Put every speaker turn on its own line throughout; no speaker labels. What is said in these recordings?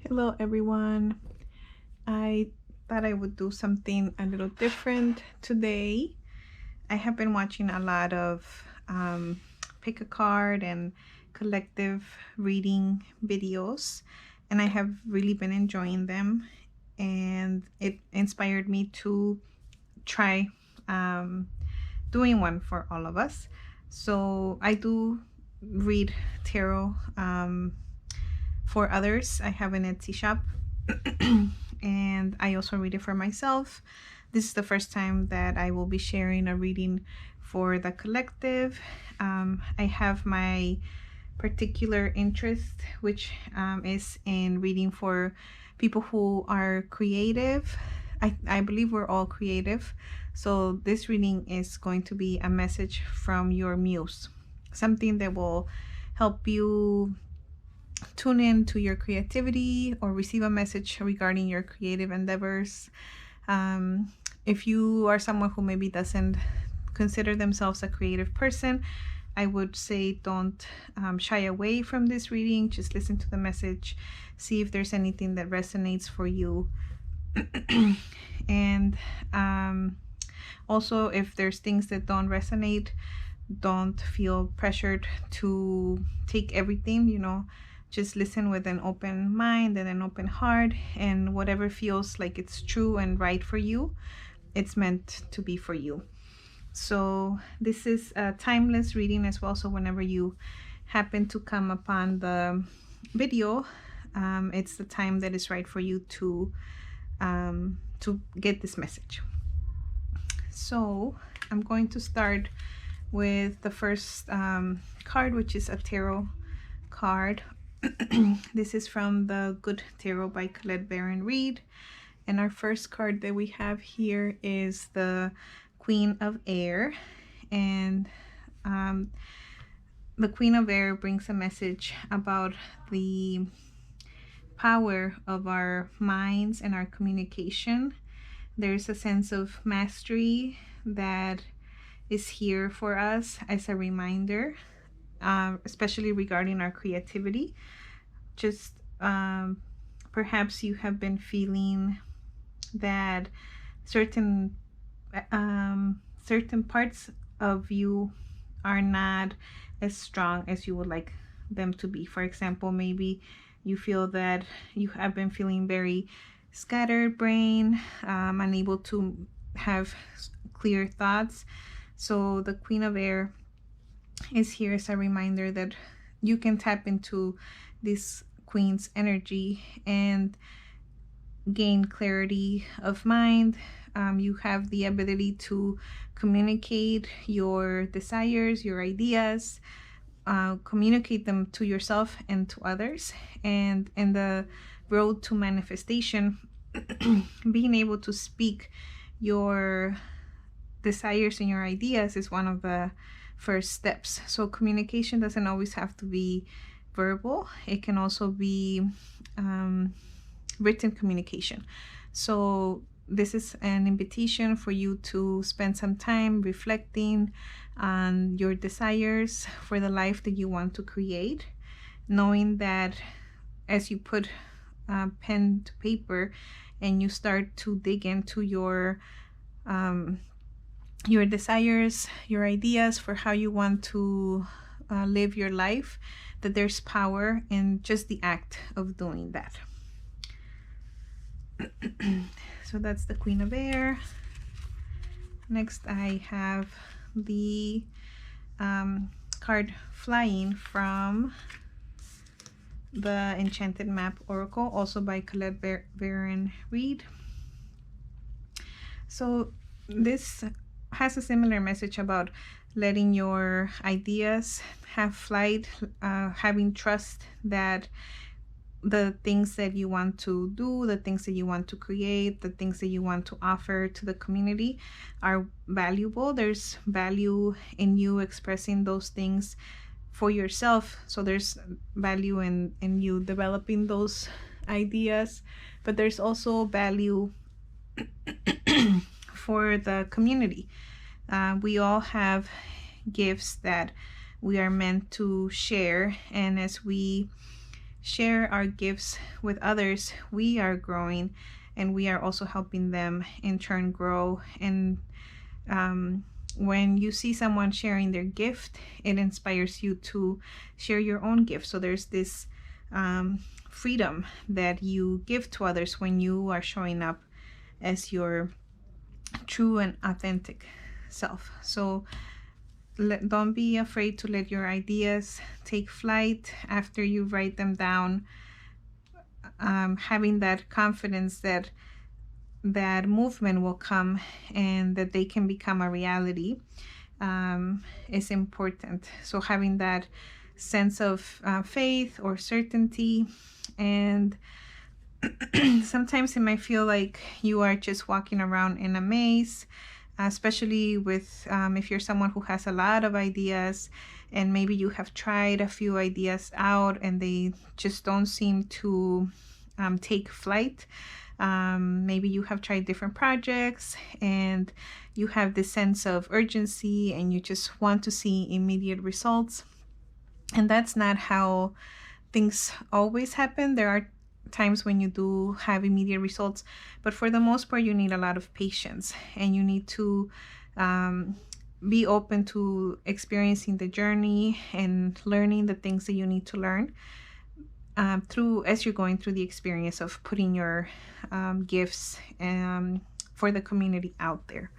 Hello everyone. I thought I would do something a little different today. I have been watching a lot of pick a card and collective reading videos, and I have really been enjoying them, and it inspired me to try um, doing one for all of us. So I do read tarot for others. I have an Etsy shop and I also read it for myself. This is the first time that I will be sharing a reading for the collective. I have my particular interest, which is in reading for people who are creative. I believe we're all creative. So this reading is going to be a message from your muse, something that will help you tune in to your creativity or receive a message regarding your creative endeavors. If you are someone who maybe doesn't consider themselves a creative person, I would say don't shy away from this reading. Just listen to the message, see if there's anything that resonates for you. And also, if there's things that don't resonate, don't feel pressured to take everything, just listen with an open mind and an open heart, and whatever feels like it's true and right for you, it's meant to be for you. So this is a timeless reading as well. So whenever you happen to come upon the video, it's the time that is right for you to get this message. So I'm going to start with the first card, which is a tarot card. This is from the Good Tarot by Colette Baron Reed. And our first card that we have here is the Queen of Air. And the Queen of Air brings a message about the power of our minds and our communication. There's a sense of mastery that is here for us as a reminder, especially regarding our creativity. Just perhaps you have been feeling that certain parts of you are not as strong as you would like them to be. For example, maybe you feel that you have been feeling very scattered brain, unable to have clear thoughts. So the Queen of Air is here as a reminder that you can tap into this Queen's energy and gain clarity of mind. You have the ability to communicate your desires, your ideas, communicate them to yourself and to others. And in the road to manifestation, being able to speak your desires and your ideas is one of the first steps. So communication doesn't always have to be verbal. It can also be written communication. So this is an invitation for you to spend some time reflecting on your desires for the life that you want to create, knowing that as you put pen to paper and you start to dig into your desires, your ideas for how you want to live your life, that there's power in just the act of doing that. So that's the Queen of Air. Next, I have the card Flying from the Enchanted Map Oracle, also by Colette Baron Reed. So this has a similar message about letting your ideas have flight, having trust that the things that you want to do, the things that you want to create, the things that you want to offer to the community are valuable. There's value in you expressing those things for yourself. So there's value in you developing those ideas, but there's also value for the community. We all have gifts that we are meant to share, and as we share our gifts with others, we are growing, and we are also helping them in turn grow. And when you see someone sharing their gift, it inspires you to share your own gift. So there's this freedom that you give to others when you are showing up as your true and authentic self. So don't be afraid to let your ideas take flight after you write them down. Having that confidence that that movement will come and that they can become a reality is important. So having that sense of faith or certainty. And sometimes it might feel like you are just walking around in a maze, especially with if you're someone who has a lot of ideas, and maybe you have tried a few ideas out and they just don't seem to take flight. Maybe you have tried different projects and you have this sense of urgency and you just want to see immediate results. And that's not how things always happen. There are times when you do have immediate results, but for the most part, you need a lot of patience, and you need to be open to experiencing the journey and learning the things that you need to learn through as you're going through the experience of putting your gifts for the community out there.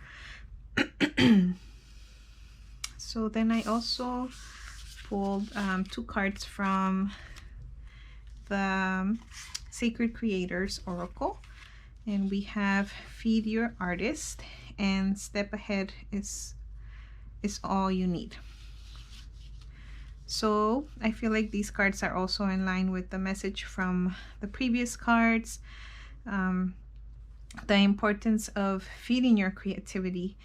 So then I also pulled 2 cards from the Sacred Creators Oracle, and we have Feed Your Artist and Step Ahead is all you need. So I feel like these cards are also in line with the message from the previous cards. The importance of feeding your creativity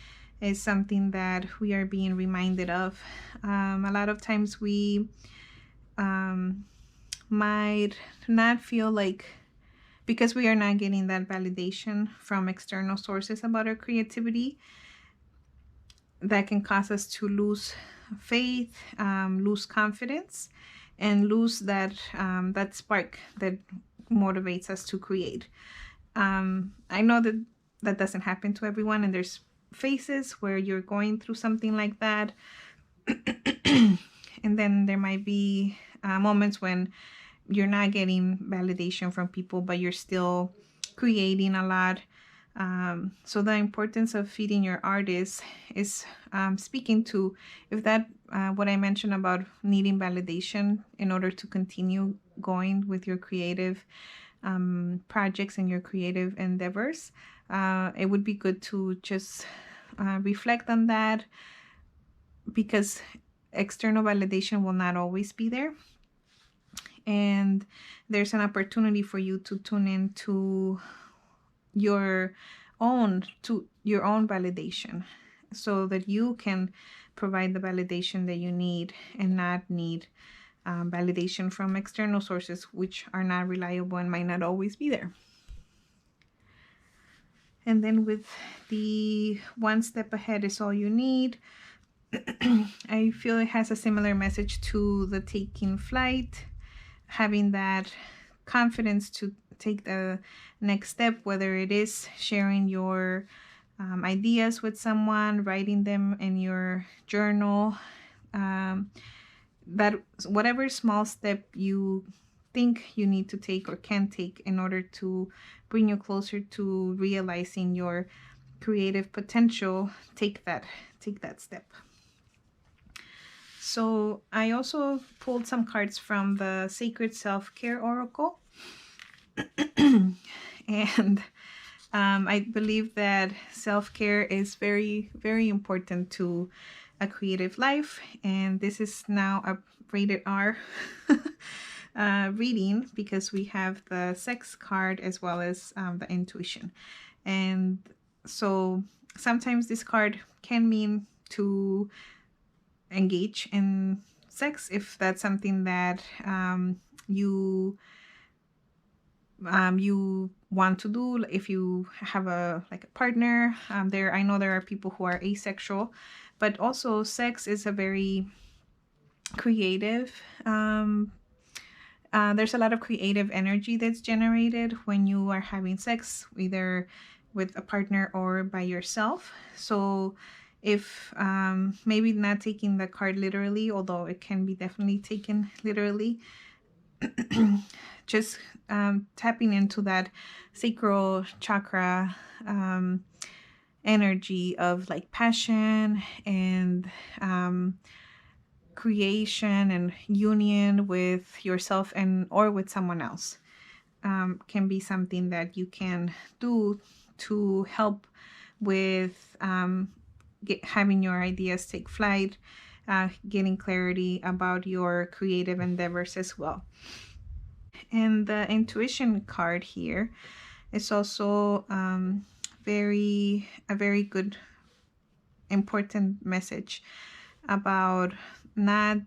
is something that we are being reminded of. A lot of times we might not feel like, because we are not getting that validation from external sources about our creativity, that can cause us to lose faith, lose confidence, and lose that that spark that motivates us to create. I know that that doesn't happen to everyone, and there's phases where you're going through something like that. And then there might be moments when you're not getting validation from people, but you're still creating a lot. So the importance of feeding your artists is speaking to, if that what I mentioned about needing validation in order to continue going with your creative projects and your creative endeavors, it would be good to just reflect on that, because external validation will not always be there. And there's an opportunity for you to tune into your own validation, so that you can provide the validation that you need and not need validation from external sources, which are not reliable and might not always be there. And then with the One Step Ahead is all you need, I feel it has a similar message to the Taking Flight, having that confidence to take the next step, whether it is sharing your ideas with someone, writing them in your journal, that whatever small step you think you need to take or can take in order to bring you closer to realizing your creative potential, take that step. So I also pulled some cards from the Sacred Self-Care Oracle. And I believe that self-care is very, very important to a creative life. And this is now a rated R reading, because we have the sex card as well as the intuition. And so sometimes this card can mean to engage in sex if that's something that you want to do. If you have a partner, I know there are people who are asexual, but also sex is a very creative there's a lot of creative energy that's generated when you are having sex, either with a partner or by yourself. So if maybe not taking the card literally, although it can be definitely taken literally, just tapping into that sacral chakra energy of like passion and creation and union with yourself and or with someone else, can be something that you can do to help with having your ideas take flight, getting clarity about your creative endeavors as well. And the intuition card here is also a very good important message about not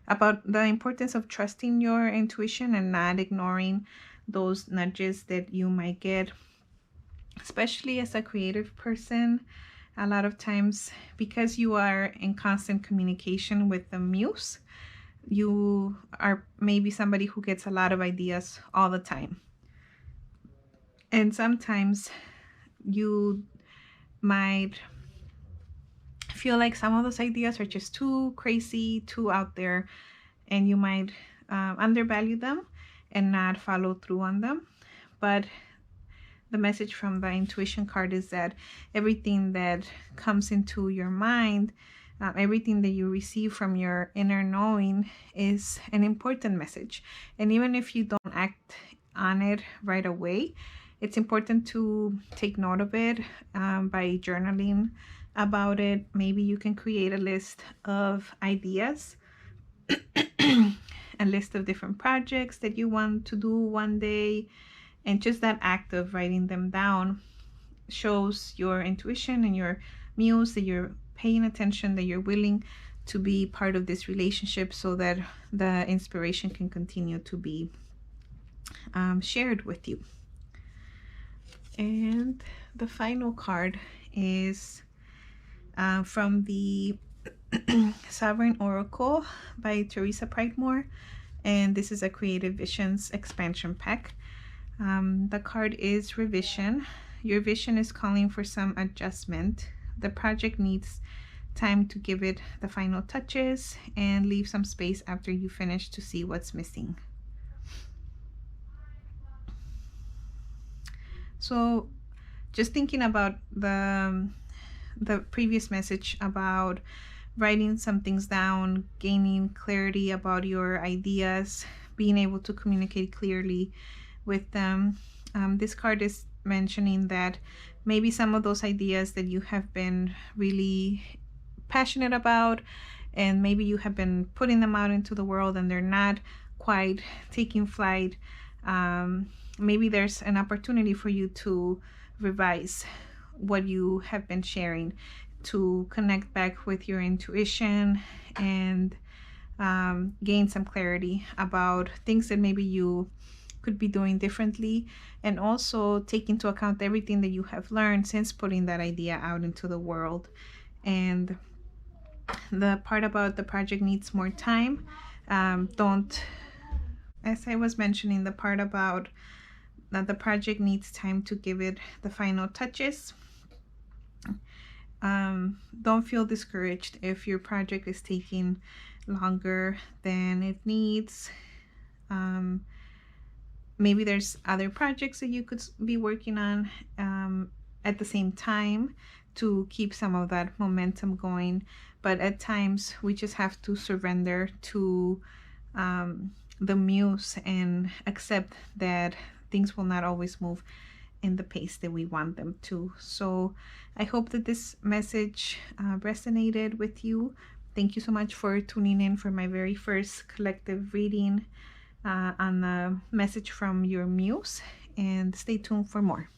about the importance of trusting your intuition and not ignoring those nudges that you might get, especially as a creative person. A lot of times, because you are in constant communication with the muse, you are maybe somebody who gets a lot of ideas all the time. And sometimes you might feel like some of those ideas are just too crazy, too out there, and you might undervalue them and not follow through on them. But the message from the intuition card is that everything that comes into your mind, everything that you receive from your inner knowing is an important message. And even if you don't act on it right away, it's important to take note of it by journaling about it. Maybe you can create a list of ideas, a list of different projects that you want to do one day. And just that act of writing them down shows your intuition and your muse that you're paying attention, that you're willing to be part of this relationship so that the inspiration can continue to be shared with you. And the final card is from the Sovereign Oracle by Teresa Pridemore, and this is a Creative Visions expansion pack. The card is revision. Your vision is calling for some adjustment. The project needs time to give it the final touches and leave some space after you finish to see what's missing. So just thinking about the previous message about writing some things down, gaining clarity about your ideas, being able to communicate clearly with them. This card is mentioning that maybe some of those ideas that you have been really passionate about, and maybe you have been putting them out into the world and they're not quite taking flight. Maybe there's an opportunity for you to revise what you have been sharing, to connect back with your intuition and gain some clarity about things that maybe you could be doing differently, and also take into account everything that you have learned since putting that idea out into the world. And the part about the project needs more time, don't, as I was mentioning, the part about that the project needs time to give it the final touches. Don't feel discouraged if your project is taking longer than it needs. Maybe there's other projects that you could be working on at the same time to keep some of that momentum going. But at times we just have to surrender to the muse and accept that things will not always move in the pace that we want them to. So I hope that this message resonated with you. Thank you so much for tuning in for my very first collective reading on the message from Your Muse, and stay tuned for more.